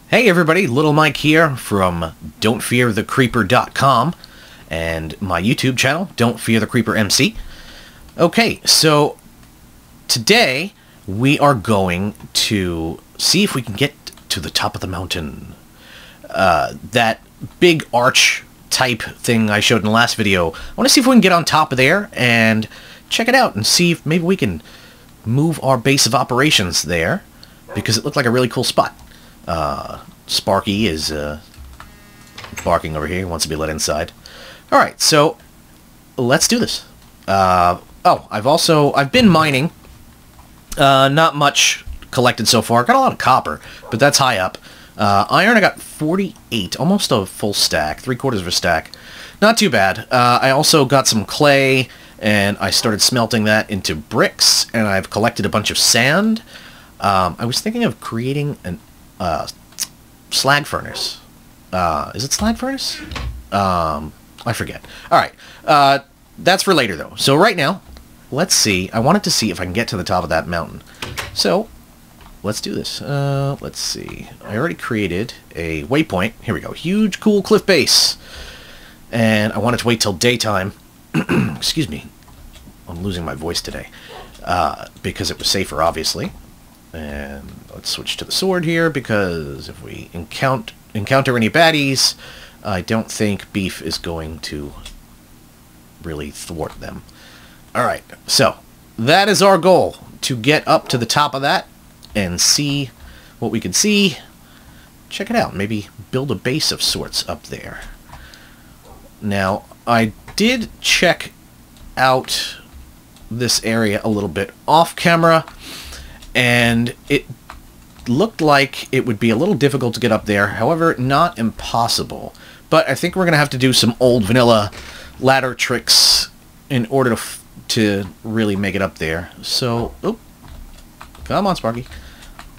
Hey everybody, Little Mike here from Don'tFearTheCreeper.com and my YouTube channel, Don't Fear the Creeper MC. Okay, so today we are going to see if we can get to the top of the mountain. That big arch type thing I showed in the last video. I want to see if we can get on top of there and check it out and see if maybe we can move our base of operations there, because it looked like a really cool spot. Sparky is barking over here. He wants to be let inside. Alright, so let's do this. I've been mining. Not much collected so far. Got a lot of copper, but that's high up. Iron, I got 48, almost a full stack, 3/4 of a stack. Not too bad. I also got some clay, and I started smelting that into bricks, and I've collected a bunch of sand. I was thinking of creating an slag furnace. Is it slag furnace? I forget. Alright, that's for later though. So right now, let's see. I wanted to see if I can get to the top of that mountain. So, let's do this. Let's see. I already created a waypoint. Here we go. Huge, cool cliff base. And I wanted to wait till daytime. Excuse me. I'm losing my voice today. Because it was safer, obviously. And let's switch to the sword here, because if we encounter any baddies, I don't think beef is going to really thwart them. Alright, so that is our goal, to get up to the top of that and see what we can see. Check it out, maybe build a base of sorts up there. Now, I did check out this area a little bit off camera, and it looked like it would be a little difficult to get up there. However, not impossible. But I think we're going to have to do some old vanilla ladder tricks in order to really make it up there. So, come on, Sparky.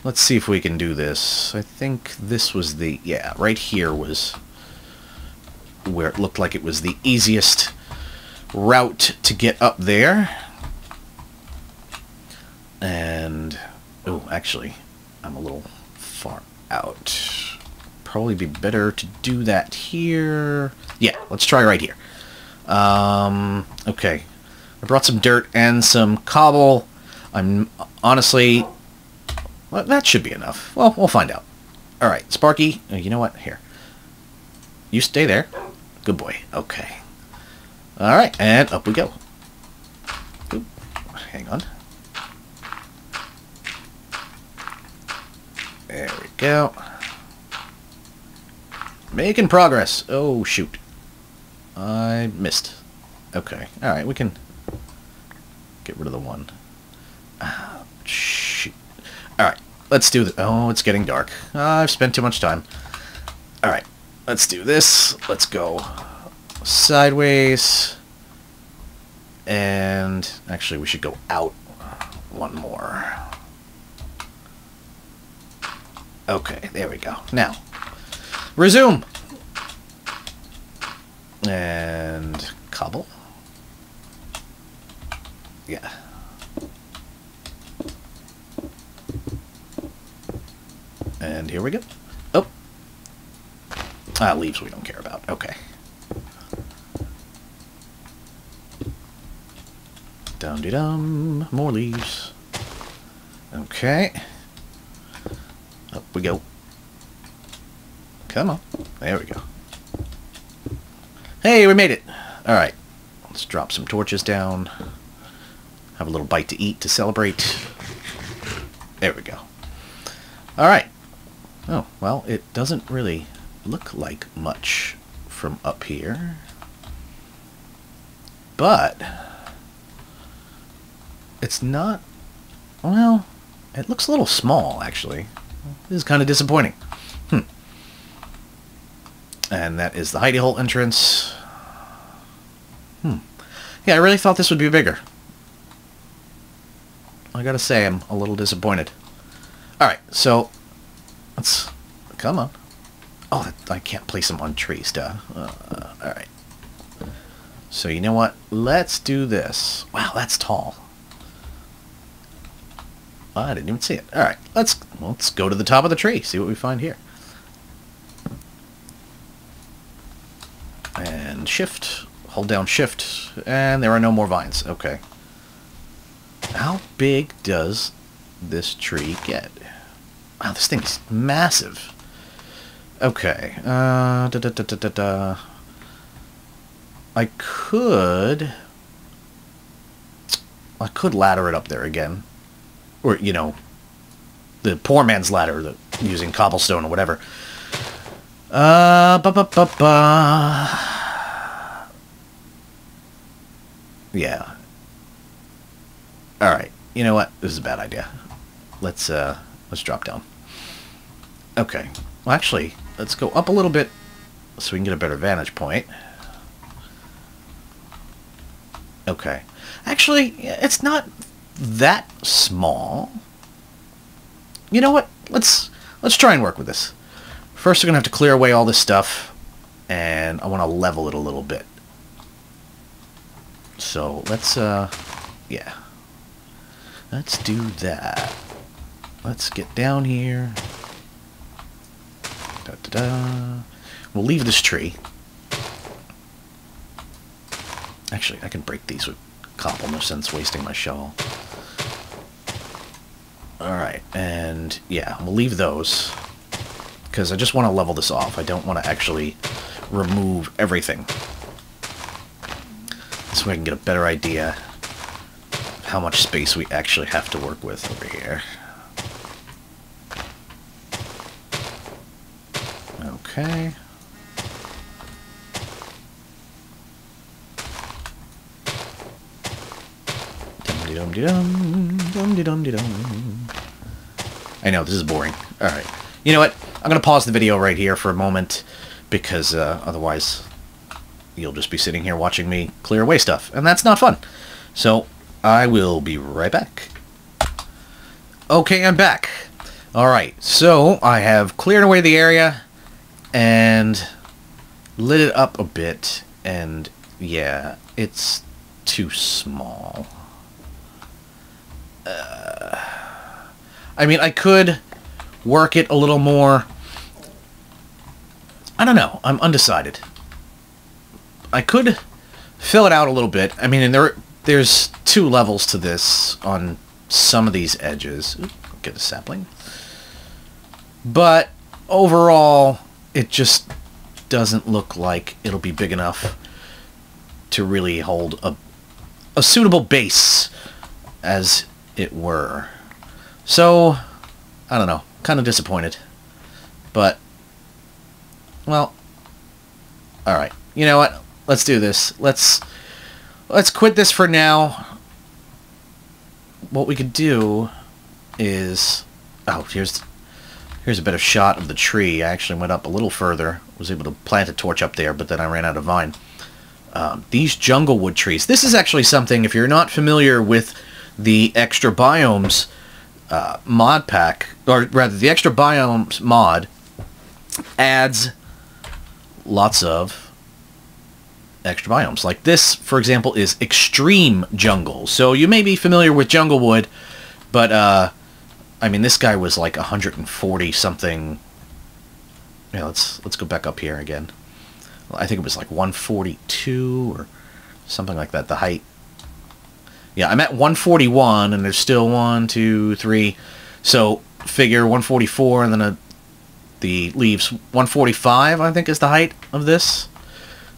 Let's see if we can do this. I think this was the... yeah, right here was where it looked like it was the easiest route to get up there. And... oh, actually, I'm a little far out. Probably be better to do that here. Yeah, let's try right here. Okay. I brought some dirt and some cobble. I'm honestly... well, that should be enough. Well, we'll find out. Alright, Sparky, you know what? Here. You stay there. Good boy. Okay. Alright, and up we go. Oop, hang on. There we go. Making progress. Oh, shoot. I missed. Okay. Alright, we can get rid of the one. Ah, shoot. Alright, let's do this. Oh, it's getting dark. I've spent too much time. Alright, let's do this. Let's go sideways. And actually, we should go out one more. Okay, there we go. Now, resume. And cobble. Yeah. And here we go. Oh. Leaves we don't care about. Okay. Dum-de-dum. More leaves. Okay. Up we go. Come on. There we go. Hey, we made it. Alright. Let's drop some torches down. Have a little bite to eat to celebrate. There we go. Alright. Oh, well, it doesn't really look like much from up here. But it's not... well, it looks a little small, actually. This is kind of disappointing. And that is the hidey hole entrance. Yeah, I really thought this would be bigger. I gotta say, I'm a little disappointed. Alright, so let's... come on. Oh, I can't place them on trees, duh. Alright. So you know what? Let's do this. Wow, that's tall. I didn't even see it. Alright, let's go to the top of the tree, see what we find here. and shift, hold down shift, and there are no more vines. Okay. How big does this tree get? Wow, this thing is massive. Okay. I could ladder it up there again. Or, you know, the poor man's ladder, using cobblestone or whatever. Yeah. Alright, you know what? This is a bad idea. Let's drop down. Okay. Well, actually, let's go up a little bit so we can get a better vantage point. Okay. Actually, it's not that small. You know what? Let's try and work with this. First, we're going to have to clear away all this stuff, and I want to level it a little bit. So, let's, yeah. Let's do that. Let's get down here. Da-da-da. We'll leave this tree. Actually, I can break these with cobble, no sense wasting my shovel. Alright, and yeah, we'll leave those. Because I just want to level this off. I don't want to actually remove everything. This way I can get a better idea of how much space we actually have to work with over here. Okay. Dum-de-dum-de-dum, I know, this is boring. Alright. You know what? I'm going to pause the video right here for a moment, because otherwise you'll just be sitting here watching me clear away stuff, and that's not fun. So, I will be right back. Okay, I'm back. Alright, so I have cleared away the area, and lit it up a bit, and yeah, it's too small. I mean, I could work it a little more. I don't know. I'm undecided. I could fill it out a little bit. I mean, and there's 2 levels to this on some of these edges. Ooh, get a sapling. But overall, it just doesn't look like it'll be big enough to really hold a suitable base, as it were. So, I don't know. Kind of disappointed. But, well, alright. You know what? Let's do this. Let's quit this for now. What we could do is... Oh, here's a better shot of the tree. I actually went up a little further. Was able to plant a torch up there, but then I ran out of vine. These jungle wood trees. This is actually something, if you're not familiar with the Extra Biomes mod pack, or rather the Extra Biomes mod adds lots of extra biomes. Like this, for example, is extreme jungle. So you may be familiar with jungle wood, but I mean, this guy was like 140 something. Yeah, let's go back up here again. I think it was like 142 or something like that, the height. Yeah, I'm at 141, and there's still 1, 2, 3. So figure 144, and then the leaves 145, I think, is the height of this.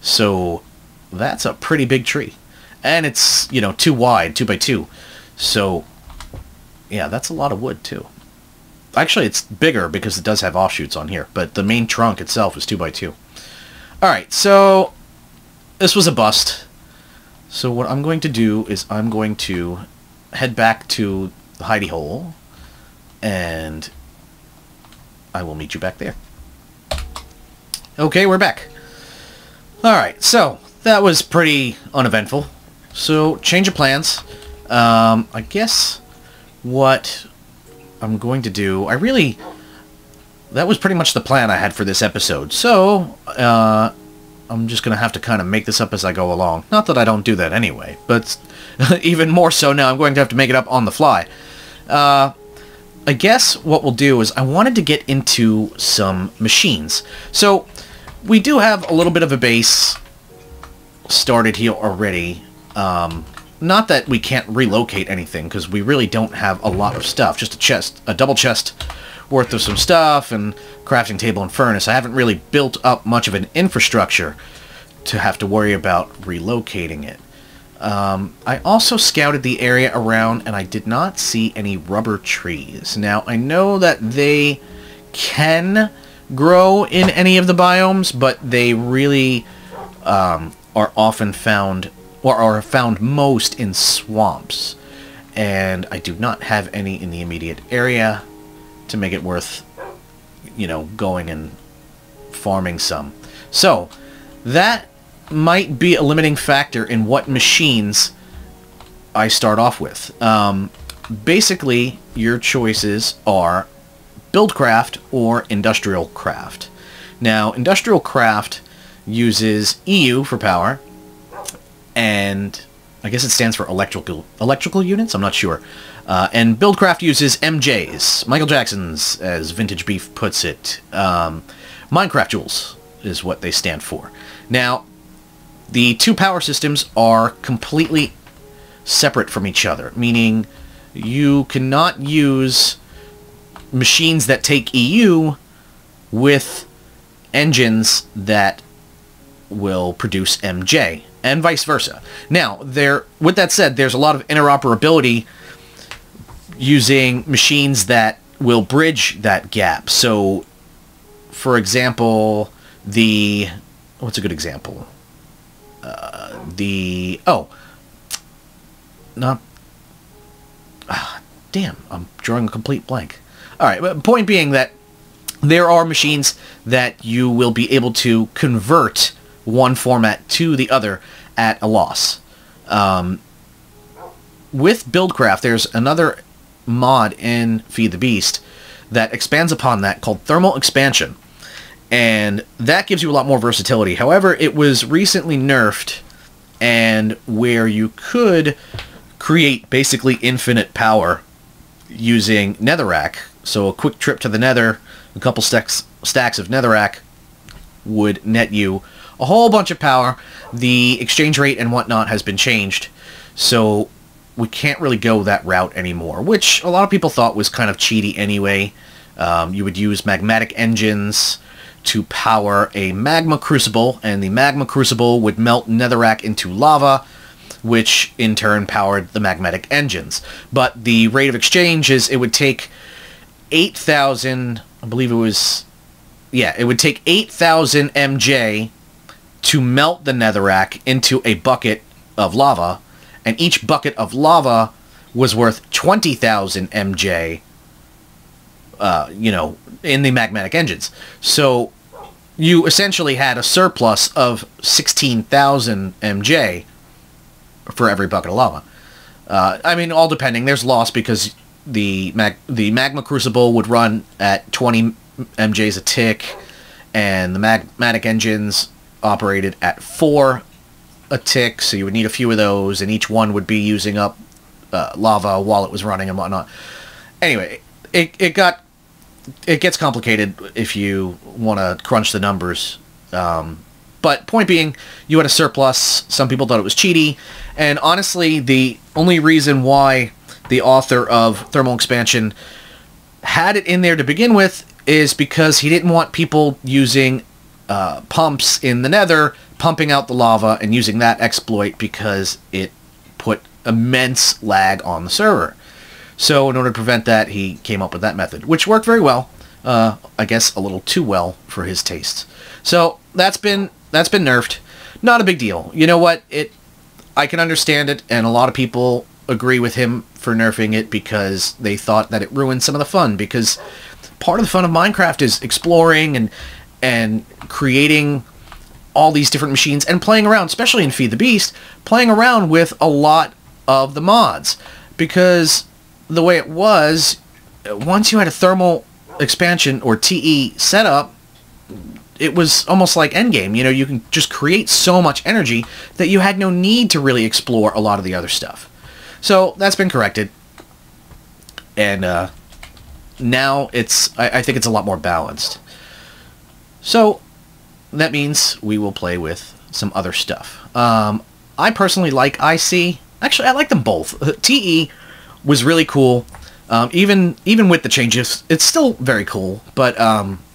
So that's a pretty big tree, and it's, you know, 2 wide, 2 by 2. So yeah, that's a lot of wood too. Actually, it's bigger because it does have offshoots on here, but the main trunk itself is 2 by 2. All right, so this was a bust. So what I'm going to do is I'm going to head back to the hidey hole, and I will meet you back there. Okay, we're back. Alright, so that was pretty uneventful. So, change of plans. I guess what I'm going to do... that was pretty much the plan I had for this episode. So, I'm just going to have to kind of make this up as I go along. Not that I don't do that anyway, but even more so now, I'm going to have to make it up on the fly. I guess what we'll do is I wanted to get into some machines. So, we do have a little bit of a base started here already. Not that we can't relocate anything, because we really don't have a lot of stuff. Just a chest, a double chest worth of some stuff, and crafting table and furnace. I haven't really built up much of an infrastructure to have to worry about relocating it. I also scouted the area around, and I did not see any rubber trees. Now, I know that they can grow in any of the biomes, but they really are often found, or are found most in swamps. And I do not have any in the immediate area to make it worth, you know, going and farming some. So, that might be a limiting factor in what machines I start off with. Basically, your choices are buildcraft or industrial craft. Now, industrial craft uses EU for power, and I guess it stands for electrical units? I'm not sure. And buildcraft uses MJs, Michael Jackson's, as Vintage Beef puts it. Minecraft joules is what they stand for. Now, the two power systems are completely separate from each other, meaning you cannot use machines that take EU with engines that will produce MJ, and vice versa. Now, with that said, there's a lot of interoperability using machines that will bridge that gap. So, for example, what's a good example? Damn, I'm drawing a complete blank. Alright, but point being that there are machines that you will be able to convert one format to the other at a loss. With Buildcraft, there's another mod in Feed the Beast that expands upon that called Thermal Expansion. And that gives you a lot more versatility. However, it was recently nerfed, and where you could create basically infinite power using netherrack. So a quick trip to the nether, a couple stacks of netherrack would net you a whole bunch of power. The exchange rate and whatnot has been changed, so we can't really go that route anymore, which a lot of people thought was kind of cheaty anyway. You would use magmatic engines to power a magma crucible, and the magma crucible would melt netherrack into lava, which in turn powered the magmatic engines. But the rate of exchange is, it would take 8,000, I believe it was, yeah, it would take 8,000 MJ to melt the netherrack into a bucket of lava, and each bucket of lava was worth 20,000 MJ, you know, in the magmatic engines. So you essentially had a surplus of 16,000 MJ for every bucket of lava. I mean, all depending. There's loss because the magma crucible would run at 20 MJs a tick, and the magmatic engines operated at 4 a tick, so you would need a few of those, and each one would be using up lava while it was running and whatnot. Anyway, it gets complicated if you want to crunch the numbers. But point being, you had a surplus. Some people thought it was cheaty, and honestly, the only reason why the author of Thermal Expansion had it in there to begin with is because he didn't want people using pumps in the nether, pumping out the lava and using that exploit, because it put immense lag on the server. So in order to prevent that, he came up with that method, which worked very well. I guess a little too well for his tastes. So that's been nerfed. Not a big deal. You know what? I can understand it, and a lot of people agree with him for nerfing it because they thought that it ruined some of the fun, because part of the fun of Minecraft is exploring and creating all these different machines and playing around, especially in Feed the Beast, playing around with a lot of the mods. Because the way it was, once you had a thermal expansion or TE setup, it was almost like endgame. You know, you can just create so much energy that you had no need to really explore a lot of the other stuff. So that's been corrected, and now I think it's a lot more balanced. So that means we will play with some other stuff. I personally like IC. Actually, I like them both. TE was really cool. Even with the changes, it's still very cool. But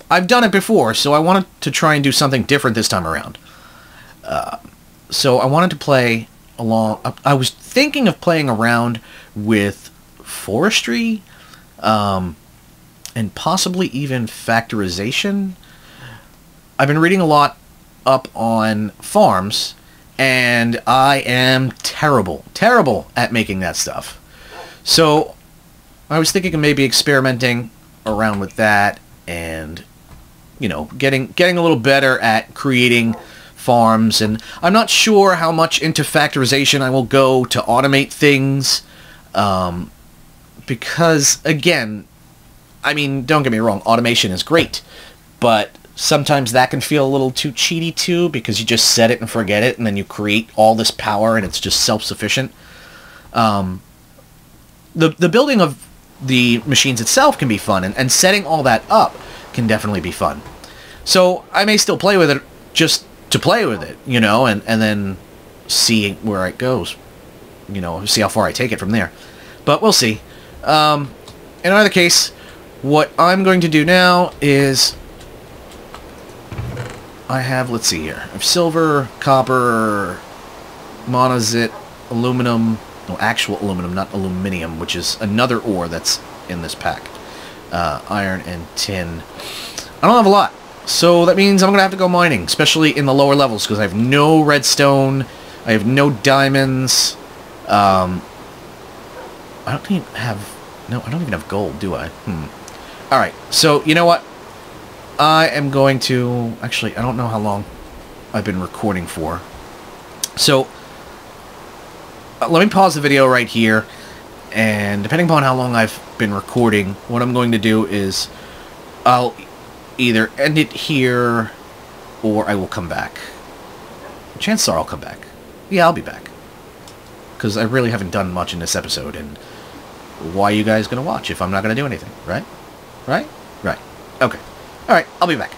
I've done it before, so I wanted to try and do something different this time around. So I wanted to play along... I was thinking of playing around with forestry, and possibly even factorization. I've been reading a lot up on farms, and I am terrible at making that stuff. So I was thinking of maybe experimenting around with that, and you know, getting a little better at creating farms. And I'm not sure how much into factorization I will go to automate things, because again, I mean, don't get me wrong, automation is great, but sometimes that can feel a little too cheaty too, because you just set it and forget it, and then you create all this power and it's just self-sufficient. The building of the machines itself can be fun, and setting all that up can definitely be fun. So I may still play with it just to play with it, you know, and then see where it goes, you know, see how far I take it from there. But we'll see. In either case, what I'm going to do now is I have, let's see here, I have silver, copper, monazite, aluminum, no, actual aluminum, not aluminium, which is another ore that's in this pack. Iron and tin. I don't have a lot, so that means I'm going to have to go mining, especially in the lower levels, because I have no redstone, I have no diamonds, I don't even have gold, do I? Alright, so, you know what? I am going to... Actually, I don't know how long I've been recording for. So, let me pause the video right here, and depending upon how long I've been recording, what I'm going to do is I'll either end it here, or I will come back. Chances are I'll come back. Yeah, I'll be back. Because I really haven't done much in this episode, and why are you guys going to watch if I'm not going to do anything, right? Right? Right. Okay. Alright, I'll be back.